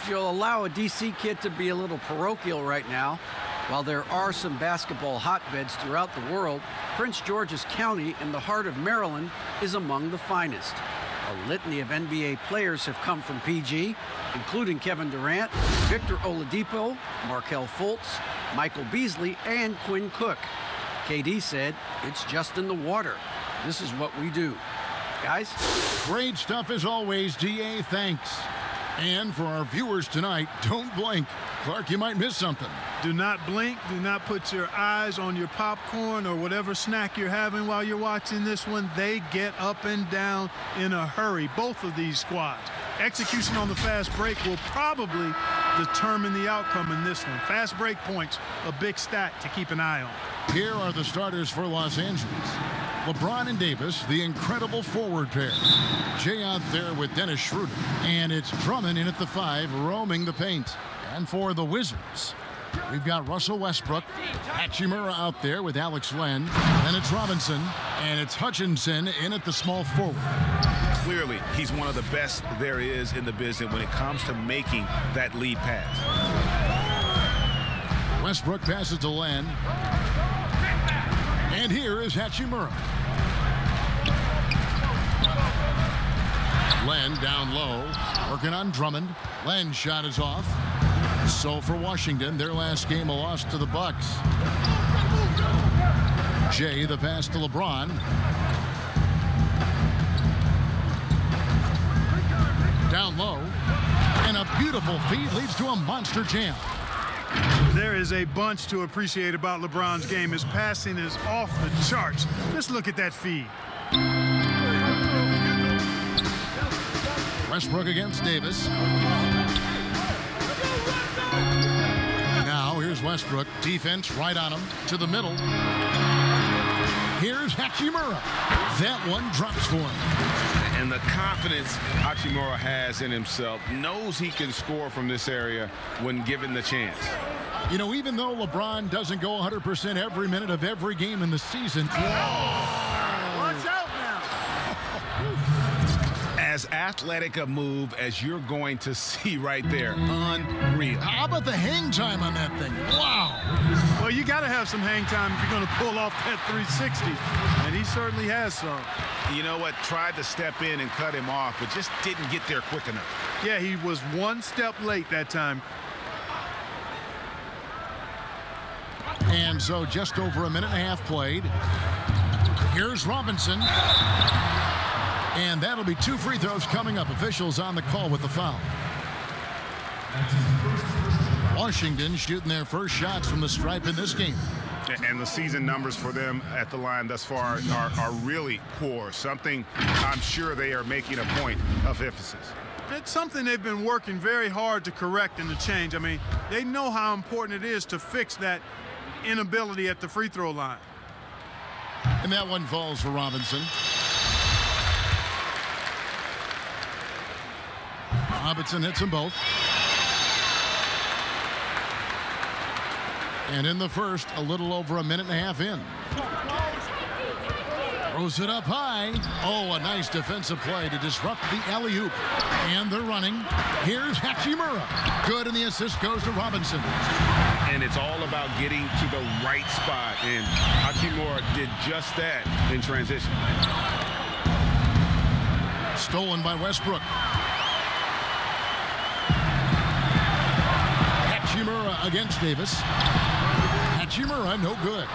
if you'll allow a DC kid to be a little parochial right now, while there are some basketball hotbeds throughout the world, Prince George's County in the heart of Maryland is among the finest. A litany of NBA players have come from PG, including Kevin Durant, Victor Oladipo, Markelle Fultz, Michael Beasley, and Quinn Cook. KD said, "It's just in the water. This is what we do." Guys? Great stuff as always, DA. Thanks. And for our viewers tonight, don't blink. Clark, you might miss something. Do not blink. Do not put your eyes on your popcorn or whatever snack you're having while you're watching this one. They get up and down in a hurry, both of these squads. Execution on the fast break will probably determine the outcome in this one. Fast break points, a big stat to keep an eye on. Here are the starters for Los Angeles. LeBron and Davis, the incredible forward pair. Jay out there with Dennis Schroeder. And it's Drummond in at the 5, roaming the paint. And for the Wizards, we've got Russell Westbrook, Hachimura out there with Alex Len. And it's Robinson. And it's Hutchinson in at the small forward. Clearly, he's one of the best there is in the business when it comes to making that lead pass. Westbrook passes to Len. And here is Hachimura. Len down low, working on Drummond. Len's shot is off. So for Washington, their last game, a loss to the Bucks. Jay, the pass to LeBron. Down low. And a beautiful feed leads to a monster jam. There is a bunch to appreciate about LeBron's game. His passing is off the charts. Let's look at that feed. Westbrook against Davis. Now here's Westbrook. Defense right on him. To the middle. Here's Hachimura. That one drops for him. And the confidence Hachimura has in himself, knows he can score from this area when given the chance. You know, even though LeBron doesn't go 100% every minute of every game in the season. Watch out now. As athletic a move as you're going to see right there. Unreal. How about the hang time on that thing? Wow. Well, you got to have some hang time if you're going to pull off that 360. And he certainly has some. You know what? Tried to step in and cut him off, but just didn't get there quick enough. Yeah, he was one step late that time. And so just over a minute and a half played. Here's Robinson. And that'll be 2 free throws coming up. Officials on the call with the foul. Washington shooting their first shots from the stripe in this game. And the season numbers for them at the line thus far are really poor. Something I'm sure they are making a point of emphasis. It's something they've been working very hard to correct and to change. I mean, they know how important it is to fix that inability at the free throw line. And that one falls for Robinson. Robinson hits them both. And in the first, a little over a minute and a half in. Throws it up high. Oh, a nice defensive play to disrupt the alley-oop. And they're running. Here's Hachimura. Good, and the assist goes to Robinson. And it's all about getting to the right spot. And Hachimura did just that in transition. Stolen by Westbrook. Hachimura against Davis. Hachimura, no good.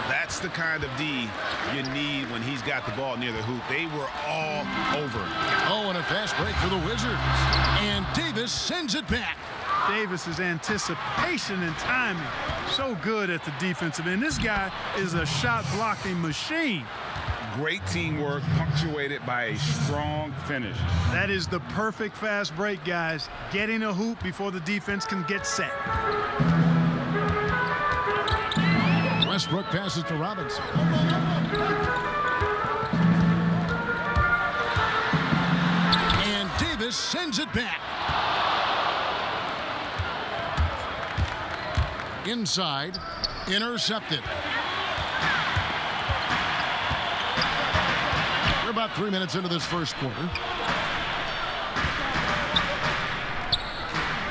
That's the kind of D you need when he's got the ball near the hoop. They were all over it. Oh, and a fast break for the Wizards. And Davis sends it back. Davis's anticipation and timing, so good at the defensive end. This guy is a shot blocking machine. Great teamwork punctuated by a strong finish. That is the perfect fast break, guys. Getting a hoop before the defense can get set. Westbrook passes to Robinson. And Davis sends it back. Inside, intercepted. We're about 3 minutes into this first quarter.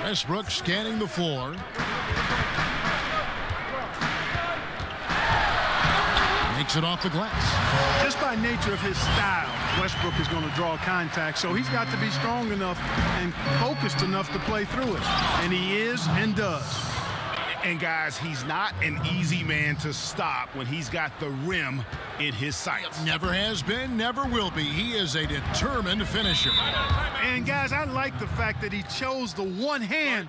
Westbrook scanning the floor. Makes it off the glass. Just by nature of his style, Westbrook is going to draw contact, so he's got to be strong enough and focused enough to play through it. And he is and does. And guys, he's not an easy man to stop when he's got the rim in his sights. Never has been, never will be. He is a determined finisher. And guys, I like the fact that he chose the one-hand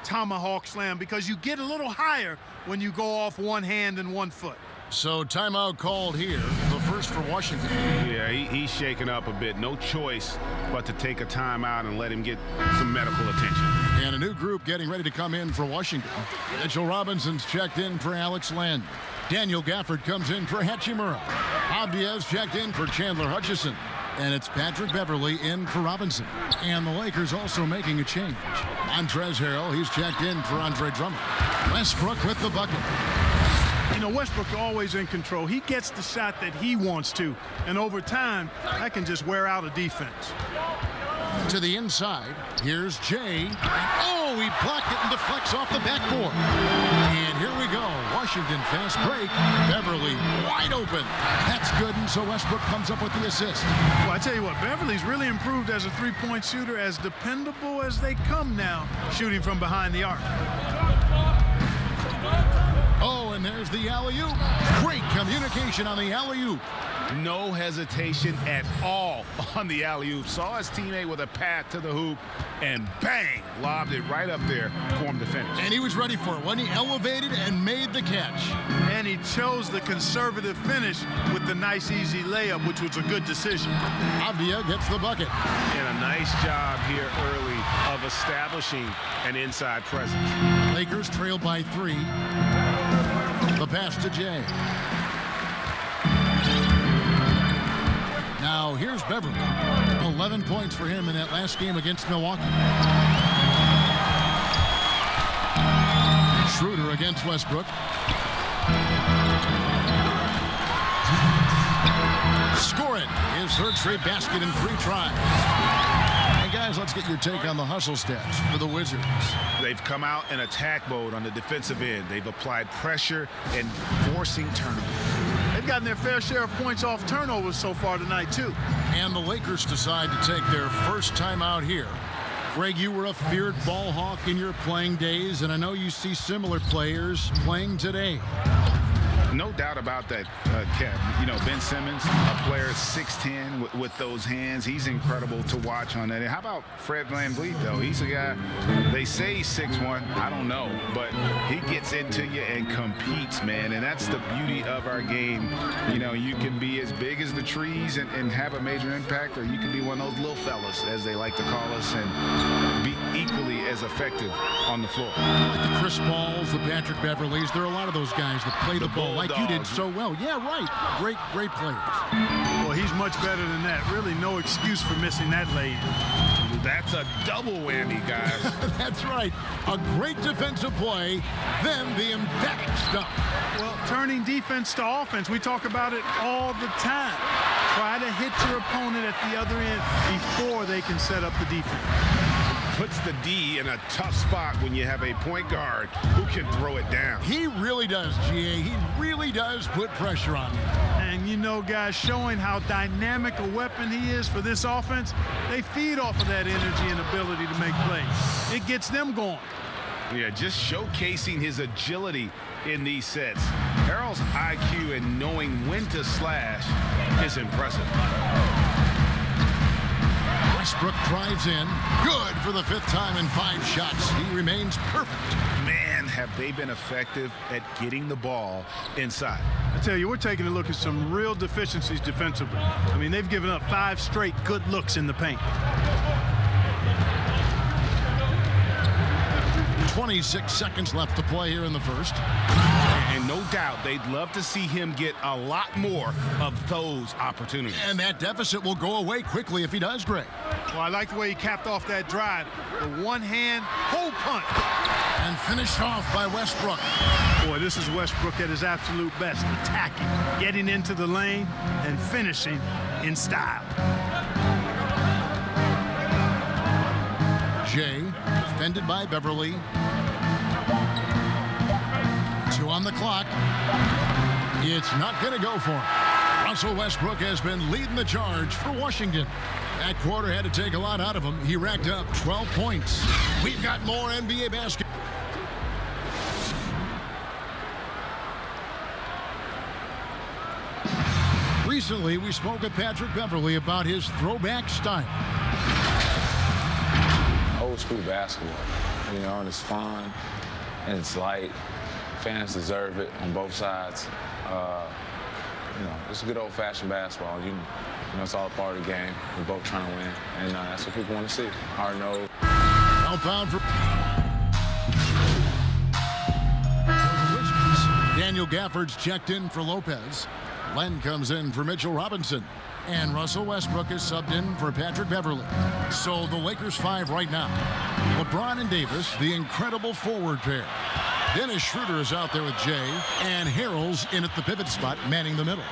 tomahawk slam because you get a little higher when you go off one hand and 1 foot. So timeout called here, the first for Washington. Yeah, he's shaking up a bit. No choice but to take a timeout and let him get some medical attention. And a new group getting ready to come in for Washington. Mitchell Robinson's checked in for Alex Len. Daniel Gafford comes in for Hachimura. Avdia's checked in for Chandler Hutchison. And it's Patrick Beverly in for Robinson. And the Lakers also making a change. Montrezl Harrell, he's checked in for Andre Drummond. Westbrook with the bucket. You know, Westbrook always in control. He gets the shot that he wants to. And over time, that can just wear out a defense. To the inside, here's Jay. And oh, he blocked it and deflects off the backboard. And here we go. Washington fast break. Beverly wide open. That's good, and so Westbrook comes up with the assist. Well, I tell you what, Beverly's really improved as a three-point shooter, as dependable as they come now, shooting from behind the arc. Oh, and there's the alley-oop. Great communication on the alley-oop. No hesitation at all on the alley-oop. Saw his teammate with a path to the hoop, and bang, lobbed it right up there for him to finish. And he was ready for it when he elevated and made the catch. And he chose the conservative finish with the nice, easy layup, which was a good decision. Avdia gets the bucket. And a nice job here early of establishing an inside presence. Lakers trail by 3. The pass to Jay. Now here's Beverly. 11 points for him in that last game against Milwaukee. Schroeder against Westbrook. Score it. His third straight basket in 3 tries. And guys, let's get your take on the hustle stats for the Wizards. They've come out in attack mode on the defensive end. They've applied pressure and forcing turnovers. They've gotten their fair share of points off turnovers so far tonight, too. And the Lakers decide to take their first time out here. Greg, you were a feared ball hawk in your playing days, and I know you see similar players playing today. No doubt about that, Kev. You know, Ben Simmons, a player 6'10" with those hands. He's incredible to watch on that. And how about Fred VanVleet, though? He's a guy, they say he's 6'1". I don't know. But he gets into you and competes, man. And that's the beauty of our game. You know, you can be as big as the trees and have a major impact, or you can be one of those little fellas, as they like to call us, and be equally as effective on the floor. Like the Chris Pauls, the Patrick Beverleys, there are a lot of those guys that play the ball like you did so well. Yeah, right. Great players. Well, he's much better than that. Really no excuse for missing that lay. That's a double whammy, guys. That's right. A great defensive play, then the emphatic stuff. Well, turning defense to offense, we talk about it all the time. Try to hit your opponent at the other end before they can set up the defense. Puts the D in a tough spot when you have a point guard who can throw it down. He really does, GA. He really does put pressure on you. And you know, guys, showing how dynamic a weapon he is for this offense, they feed off of that energy and ability to make plays. It gets them going. Yeah, just showcasing his agility in these sets. Harrell's IQ and knowing when to slash is impressive. Westbrook drives in. Good for the 5th time in 5 shots. He remains perfect. Man, have they been effective at getting the ball inside. I tell you, we're taking a look at some real deficiencies defensively. I mean, they've given up 5 straight good looks in the paint. 26 seconds left to play here in the first. And no doubt they'd love to see him get a lot more of those opportunities. And that deficit will go away quickly if he does, Greg. Well, I like the way he capped off that drive. The one-hand hole punt. And finished off by Westbrook. Boy, this is Westbrook at his absolute best. Attacking, getting into the lane, and finishing in style. Jay defended by Beverly. 2 on the clock. It's not going to go for him. Russell Westbrook has been leading the charge for Washington. That quarter had to take a lot out of him. He racked up 12 points. We've got more NBA basketball. Recently, we spoke with Patrick Beverly about his throwback style. Old school basketball, and it's fun and it's light. Fans deserve it on both sides. It's good old-fashioned basketball. It's all part of the game. We're both trying to win, and that's what people want to see. Hard-nosed. Outbound for Daniel Gafford's checked in for Lopez. Len comes in for Mitchell Robinson. And Russell Westbrook is subbed in for Patrick Beverly. So the Lakers 5 right now. LeBron and Davis, the incredible forward pair. Dennis Schroeder is out there with Jay. And Harrell's in at the pivot spot, manning the middle.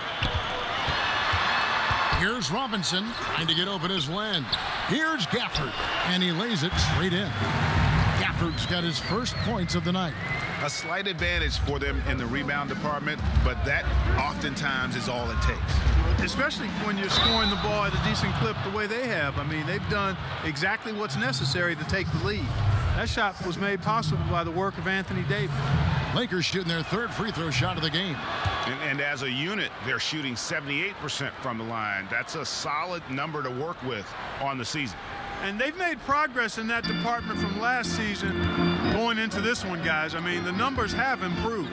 Here's Robinson, trying to get open as Len. Here's Gafford, and he lays it straight in. Gafford's got his first points of the night. A slight advantage for them in the rebound department, but that oftentimes is all it takes. Especially when you're scoring the ball at a decent clip the way they have. I mean, they've done exactly what's necessary to take the lead. That shot was made possible by the work of Anthony Davis. Lakers shooting their third free throw shot of the game. And as a unit, they're shooting 78% from the line. That's a solid number to work with on the season. And they've made progress in that department from last season going into this one, guys. I mean, the numbers have improved.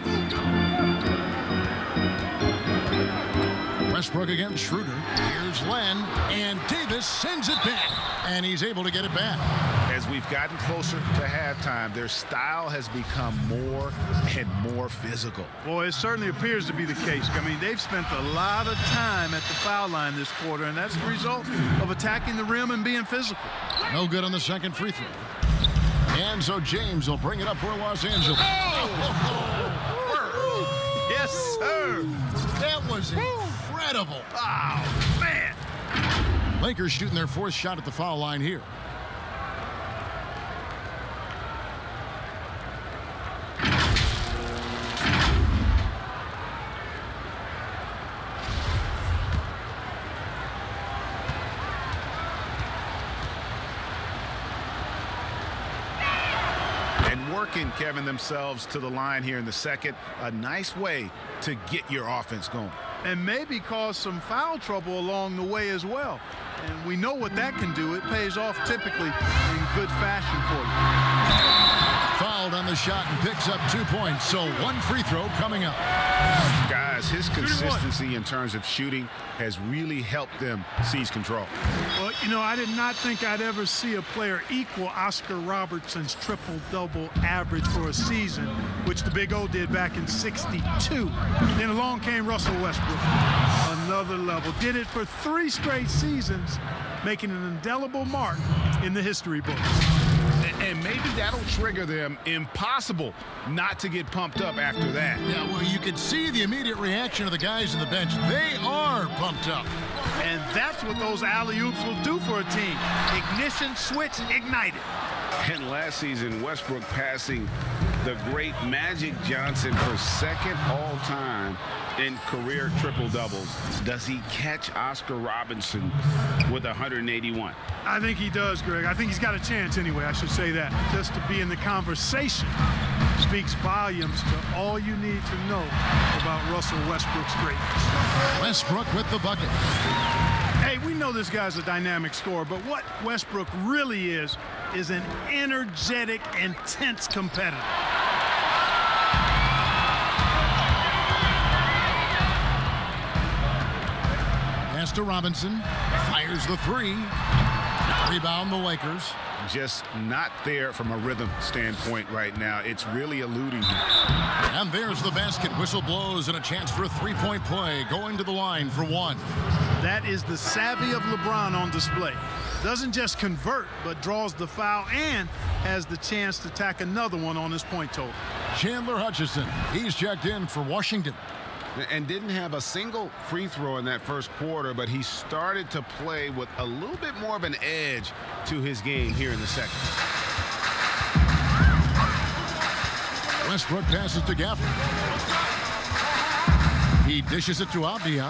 Westbrook against Schroeder. Here's Len, and Davis sends it back, and he's able to get it back. As we've gotten closer to halftime, their style has become more and more physical. Well, it certainly appears to be the case. I mean, they've spent a lot of time at the foul line this quarter, and that's the result of attacking the rim and being physical. No good on the second free throw. And so James will bring it up for Los Angeles. Yes, sir. That was incredible. Oh, man. Lakers shooting their fourth shot at the foul line here. Working, Kevin, themselves to the line here in the second. A nice way to get your offense going. And maybe cause some foul trouble along the way as well. And we know what that can do. It pays off typically in good fashion for you. Fouled on the shot and picks up 2 points. So one free throw coming up. Guys, his consistency in terms of shooting has really helped them seize control. Well, I did not think I'd ever see a player equal Oscar Robertson's triple-double average for a season, which the Big O did back in '62. Then along came Russell Westbrook. Another level. Did it for 3 straight seasons, making an indelible mark in the history books. And maybe that'll trigger them. Impossible not to get pumped up after that. Yeah, well, you could see the immediate reaction of the guys on the bench. They are pumped up. And that's what those alley-oops will do for a team. Ignition, switch, ignited. And last season, Westbrook passing the great Magic Johnson for second all-time in career triple-doubles. Does he catch Oscar Robinson with 181? I think he does, Greg. I think he's got a chance anyway, I should say that. Just to be in the conversation speaks volumes to all you need to know about Russell Westbrook's greatness. Westbrook with the bucket. Hey, we know this guy's a dynamic scorer, but what Westbrook really is an energetic, intense competitor. Pass to Robinson. Fires the 3. Rebound the Lakers. Just not there from a rhythm standpoint right now. It's really eluding him. And there's the basket. Whistle blows and a chance for a 3-point play. Going to the line for 1. That is the savvy of LeBron on display. Doesn't just convert, but draws the foul and has the chance to tack another one on his point total. Chandler Hutchison. He's checked in for Washington. And didn't have a single free throw in that first quarter, but he started to play with a little bit more of an edge to his game here in the second. Westbrook passes to Gafford. He dishes it to Avdia.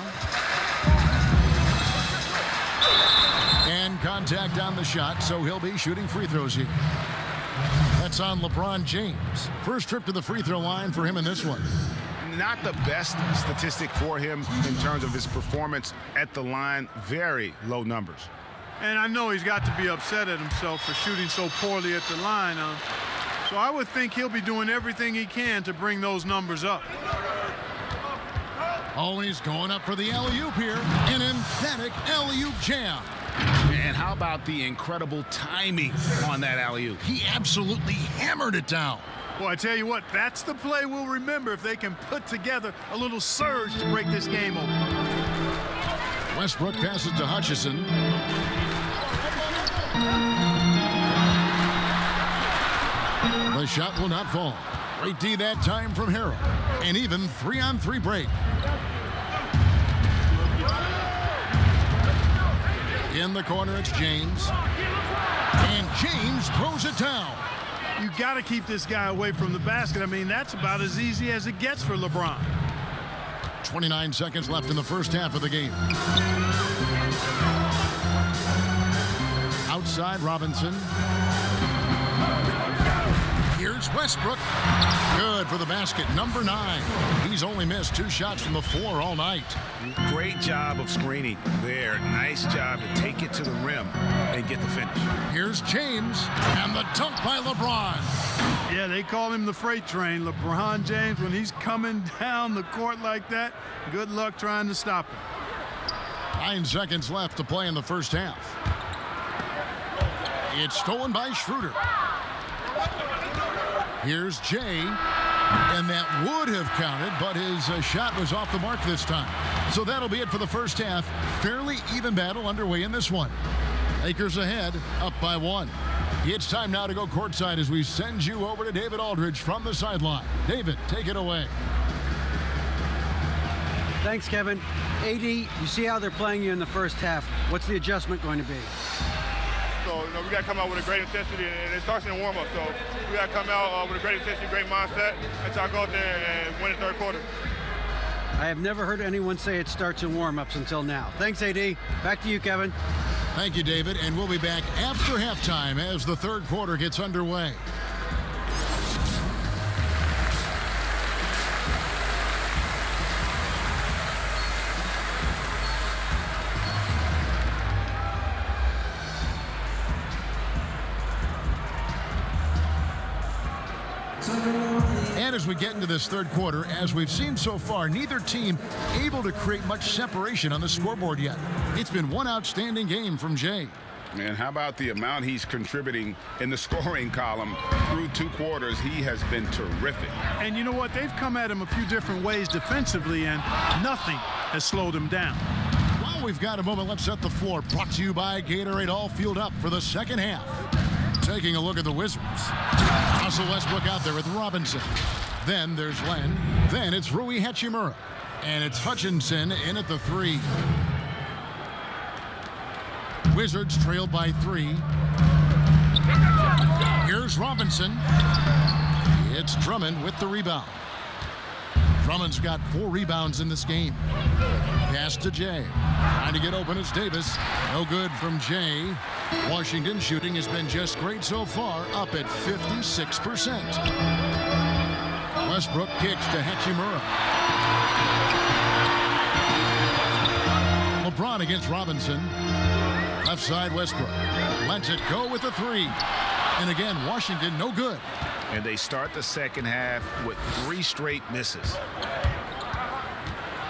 And contact on the shot, so he'll be shooting free throws here. That's on LeBron James. First trip to the free throw line for him in this one. Not the best statistic for him in terms of his performance at the line. Very low numbers. And I know he's got to be upset at himself for shooting so poorly at the line. So I would think he'll be doing everything he can to bring those numbers up. Oh, and he's going up for the alley-oop here. An emphatic alley-oop jam. And how about the incredible timing on that alley-oop? He absolutely hammered it down. Well, I tell you what, that's the play we'll remember if they can put together a little surge to break this game open. Westbrook passes to Hutchison. The shot will not fall. Great D that time from Harrell. An even 3-on-3 break. In the corner, it's James. And James throws it down. You got to keep this guy away from the basket. I mean, that's about as easy as it gets for LeBron. 29 seconds left in the first half of the game. Outside, Robinson. Here's Westbrook. Good for the basket, number 9. He's only missed 2 shots from the floor all night. Great job of screening there. Nice job to take it to the rim and get the finish. Here's James, and the dunk by LeBron. Yeah, they call him the freight train. LeBron James, when he's coming down the court like that, good luck trying to stop him. 9 seconds left to play in the first half. It's stolen by Schroeder. Here's Jay, and that would have counted, but his shot was off the mark this time. So that'll be it for the first half. Fairly even battle underway in this one. Lakers ahead, up by 1. It's time now to go courtside as we send you over to David Aldridge from the sideline. David, take it away. Thanks, Kevin. AD, you see how they're playing you in the first half. What's the adjustment going to be? So, we got to come out with a great intensity, and it starts in the warm-up. So, we got to come out with a great intensity, great mindset, and try to go out there and win the third quarter. I have never heard anyone say it starts in warm-ups until now. Thanks, AD. Back to you, Kevin. Thank you, David, and we'll be back after halftime as the third quarter gets underway. And as we get into this third quarter, as we've seen so far, neither team able to create much separation on the scoreboard yet. It's been one outstanding game from Jay. Man, how about the amount he's contributing in the scoring column through 2 quarters? He has been terrific. And you know what? They've come at him a few different ways defensively, and nothing has slowed him down. While we've got a moment, let's set the floor. Brought to you by Gatorade, all fueled up for the second half. Taking a look at the Wizards. Russell Westbrook out there with Robinson. Then there's Len. Then it's Rui Hachimura. And it's Hutchinson in at the 3. Wizards trailed by 3. Here's Robinson. It's Drummond with the rebound. Drummond's got 4 rebounds in this game. Pass to Jay. Trying to get open is Davis. No good from Jay. Washington shooting has been just great so far, up at 56%. Westbrook kicks to Hachimura. LeBron against Robinson. Left side Westbrook. Lets it go with the 3. And again, Washington no good. And they start the second half with 3 straight misses.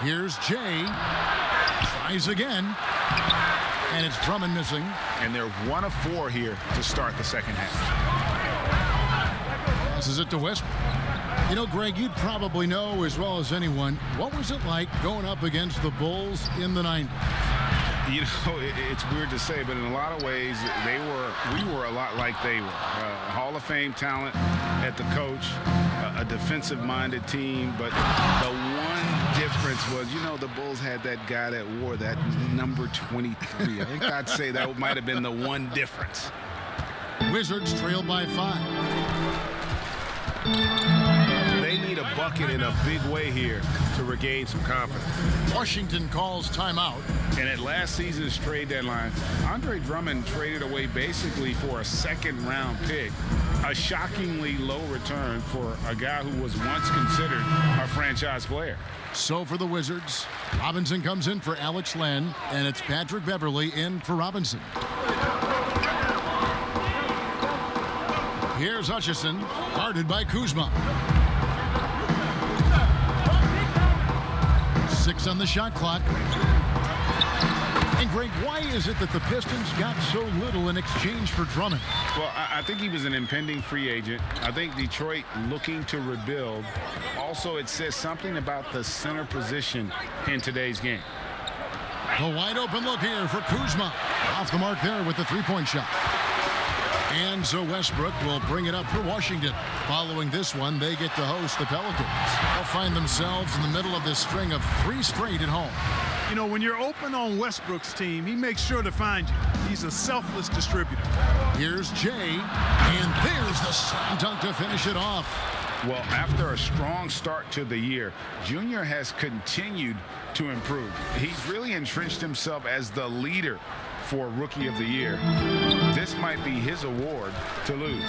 Here's Jay. Tries again. And it's Drummond missing. And they're 1 of 4 here to start the second half. Passes it to Westbrook. You know, Greg, you'd probably know as well as anyone, what was it like going up against the Bulls in the 90s? You know, it's weird to say, but in a lot of ways, we were a lot like they were. Hall of Fame talent at the coach, a defensive-minded team, but the one difference was, you know, the Bulls had that guy that wore that number 23. I think I'd say that might have been the one difference. Wizards trail by 5. bucket in a big way here to regain some confidence. Washington calls timeout. And at last season's trade deadline, Andre Drummond traded away basically for a second-round pick, a shockingly low return for a guy who was once considered a franchise player. So for the Wizards, Robinson comes in for Alex Len, and it's Patrick Beverley in for Robinson. Here's Hutchison, guarded by Kuzma. 6 on the shot clock. And Greg, why is it that the Pistons got so little in exchange for Drummond? Well, I think he was an impending free agent. I think Detroit looking to rebuild. Also, it says something about the center position in today's game. The wide open look here for Kuzma. Off the mark there with the three-point shot. And so Westbrook will bring it up for Washington. Following this one, they get to host the Pelicans. They'll find themselves in the middle of this string of 3 straight at home. You know, when you're open on Westbrook's team, he makes sure to find you. He's a selfless distributor. Here's Jay, and there's the slam dunk to finish it off. Well, after a strong start to the year, Junior has continued to improve. He's really entrenched himself as the leader for Rookie of the Year. This might be his award to lose.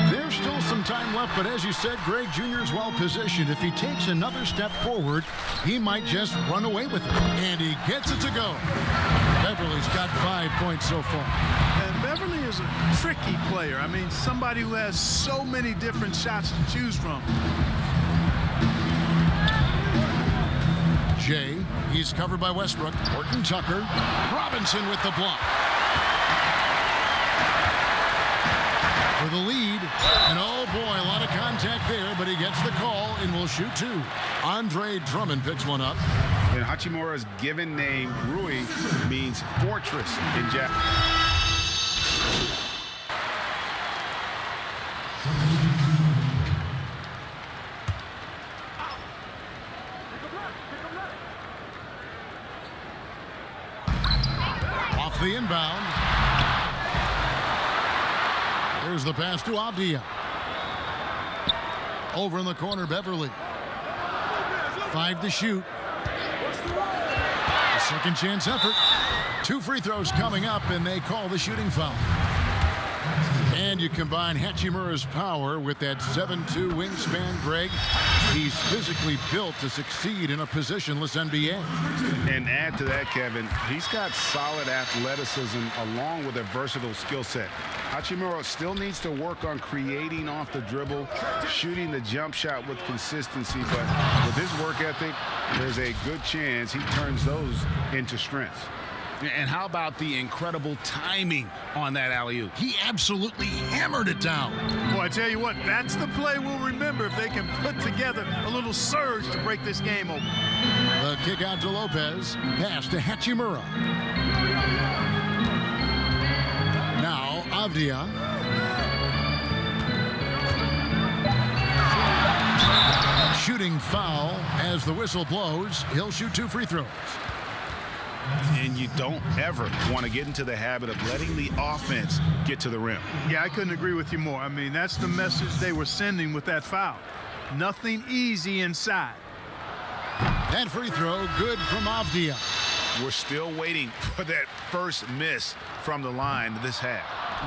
There's still some time left, but as you said, Greg Jr.'s well positioned. If he takes another step forward, he might just run away with it. And he gets it to go. Beverly's got 5 points so far. And Beverly is a tricky player. I mean, somebody who has so many different shots to choose from. Jay, he's covered by Westbrook. Horton Tucker. Robinson with the block. For the lead. And oh boy, a lot of contact there, but he gets the call and will shoot 2. Andre Drummond picks one up. And Hachimura's given name, Rui, means fortress in Japanese. The inbound. Here's the pass to Avdia. Over in the corner, Beverly. 5 to shoot. A second chance effort. 2 free throws coming up, and they call the shooting foul. And you combine Hachimura's power with that 7'2" wingspan, Greg. He's physically built to succeed in a positionless NBA. And add to that, Kevin, he's got solid athleticism along with a versatile skill set. Hachimura still needs to work on creating off the dribble, shooting the jump shot with consistency, but with his work ethic, there's a good chance he turns those into strengths. And how about the incredible timing on that alley-oop? He absolutely hammered it down. Boy, I tell you what, that's the play we'll remember if they can put together a little surge to break this game open. The kick out to Lopez. Pass to Hachimura. Now Avdia. Shooting foul as the whistle blows. He'll shoot 2 free throws. And you don't ever want to get into the habit of letting the offense get to the rim. Yeah, I couldn't agree with you more. I mean, that's the message they were sending with that foul. Nothing easy inside. That free throw good from Avdia. We're still waiting for that first miss from the line this half.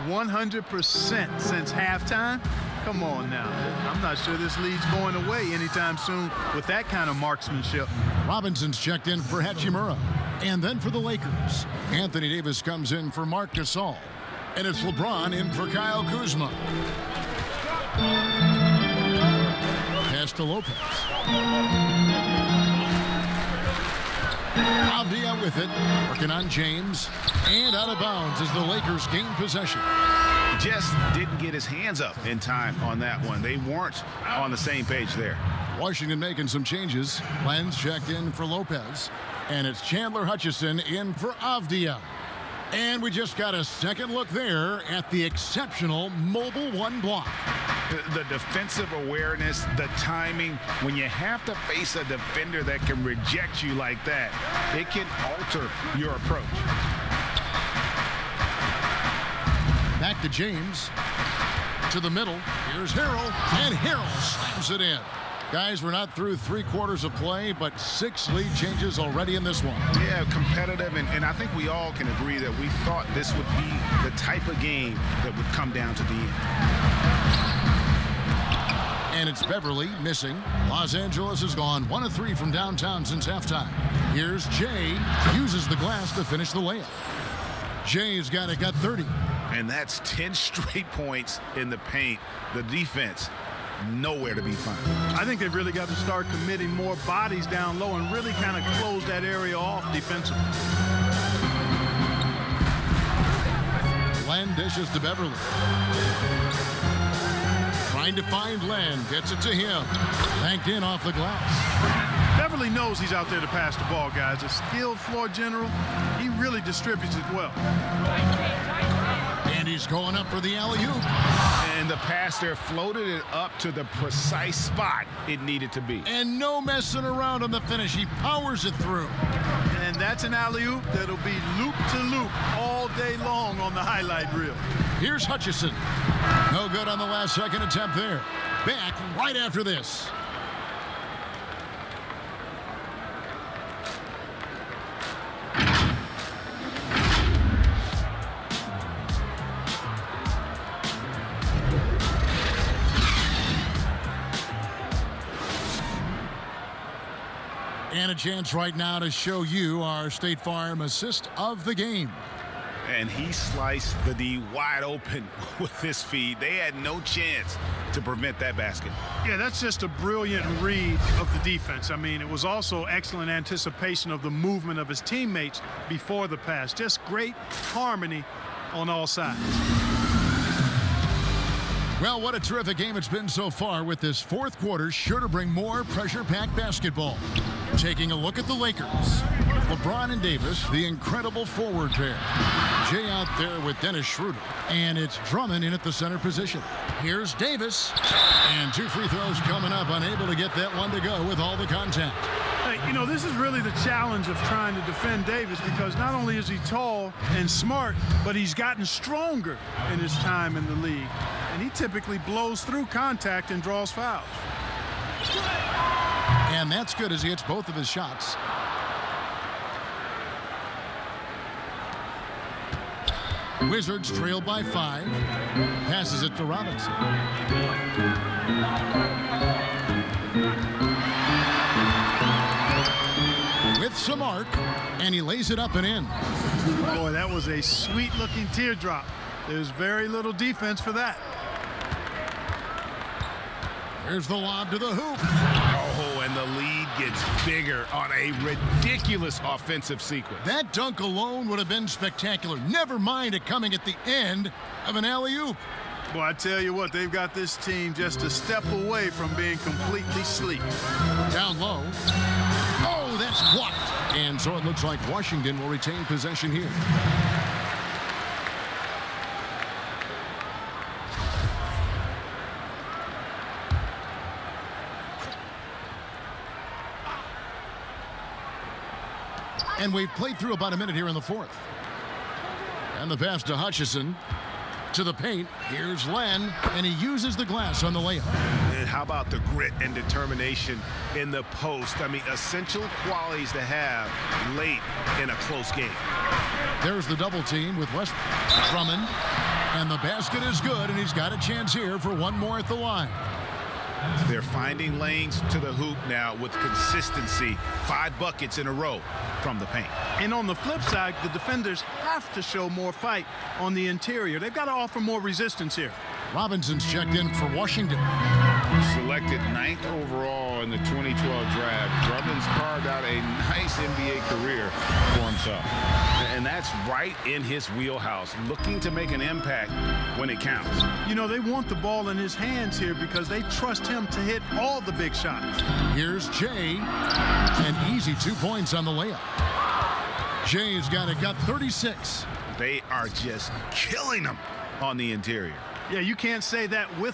100% since halftime. Come on now. I'm not sure this lead's going away anytime soon with that kind of marksmanship. Robinson's checked in for Hachimura. And then for the Lakers, Anthony Davis comes in for Marc Gasol. And it's LeBron in for Kyle Kuzma. Pass to Lopez. Avdia with it, working on James. And out of bounds as the Lakers gain possession. Just didn't get his hands up in time on that one. They weren't on the same page there. Washington making some changes. Lenz checked in for Lopez. And it's Chandler Hutchison in for Avdia. And we just got a second look there at the exceptional Mobile One block. The defensive awareness, the timing, when you have to face a defender that can reject you like that, it can alter your approach. Back to James. To the middle. Here's Harrell. And Harrell slams it in. Guys, we're not through 3/4 of play, but 6 lead changes already in this one. Yeah, competitive, and I think we all can agree that we thought this would be the type of game that would come down to the end. And it's Beverly missing. Los Angeles has gone 1 of 3 from downtown since halftime. Here's Jay, uses the glass to finish the layup. Jay's got 30. And that's 10 straight points in the paint. The defense, nowhere to be found. I think they've really got to start committing more bodies down low and really kind of close that area off defensively. Len dishes to Beverly. Trying to find Len, gets it to him. Banked in off the glass. Beverly knows he's out there to pass the ball, guys. A skilled floor general. He really distributes it well. And he's going up for the alley-oop. And the pass there floated it up to the precise spot it needed to be. And no messing around on the finish. He powers it through. And that's an alley-oop that'll be loop to loop all day long on the highlight reel. Here's Hutchison. No good on the last second attempt there. Back right after this. And a chance right now to show you our State Farm assist of the game. And he sliced the D wide open with this feed. They had no chance to prevent that basket. Yeah, that's just a brilliant read of the defense. I mean, it was also excellent anticipation of the movement of his teammates before the pass. Just great harmony on all sides. Well, what a terrific game it's been so far, with this fourth quarter sure to bring more pressure-packed basketball. Taking a look at the Lakers. LeBron and Davis, the incredible forward pair. Jay out there with Dennis Schroeder. And it's Drummond in at the center position. Here's Davis. And 2 free throws coming up, unable to get that one to go with all the contact. Hey, you know, this is really the challenge of trying to defend Davis, because not only is he tall and smart, but he's gotten stronger in his time in the league. And he typically blows through contact and draws fouls. And that's good as he hits both of his shots. Wizards trail by 5. Passes it to Robinson. With some arc, and he lays it up and in. Boy, that was a sweet-looking teardrop. There's very little defense for that. Here's the lob to the hoop. Oh, and the lead gets bigger on a ridiculous offensive sequence. That dunk alone would have been spectacular. Never mind it coming at the end of an alley-oop. Boy, I tell you what, they've got this team just a step away from being completely asleep. Down low. Oh, that's blocked. And so it looks like Washington will retain possession here. And we've played through about a minute here in the fourth. And the pass to Hutchison. To the paint. Here's Len, and he uses the glass on the layup. And how about the grit and determination in the post? I mean, essential qualities to have late in a close game. There's the double team with West Drummond. And the basket is good, and he's got a chance here for one more at the line. They're finding lanes to the hoop now with consistency. 5 buckets in a row from the paint. And on the flip side, the defenders have to show more fight on the interior. They've got to offer more resistance here. Robinson's checked in for Washington. Selected 9th overall in the 2012 draft, Drummond's carved out a nice NBA career for himself. And that's right in his wheelhouse, looking to make an impact when it counts. You know, they want the ball in his hands here because they trust him to hit all the big shots. Here's Jay. An easy 2 points on the layup. Jay's got 36. They are just killing them on the interior. Yeah, you can't say that with